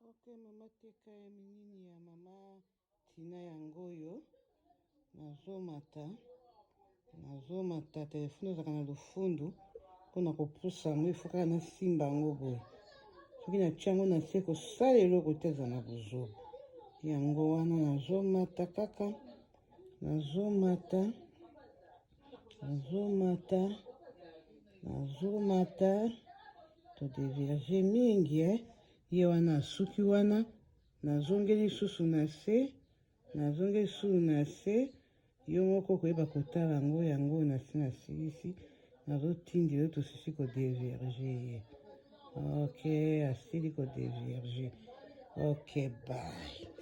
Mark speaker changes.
Speaker 1: Ok, mama teka ya minini ya mama Tina yango oyo nazomata telefone ezaka na lofundu mpona kopusa yango efokaka na simba yango boye soki natia yango na se kosala eloko te eza na bozobo yango wana nazomata kaka nazomata to devirge mingi ye wana asuki wana nazongeli susu na se yo moko koyeba kotala yango na se nasilisi nazotindi oyo tosisi kodevirge ye. Ok, asili kodevirge. Ok, bye.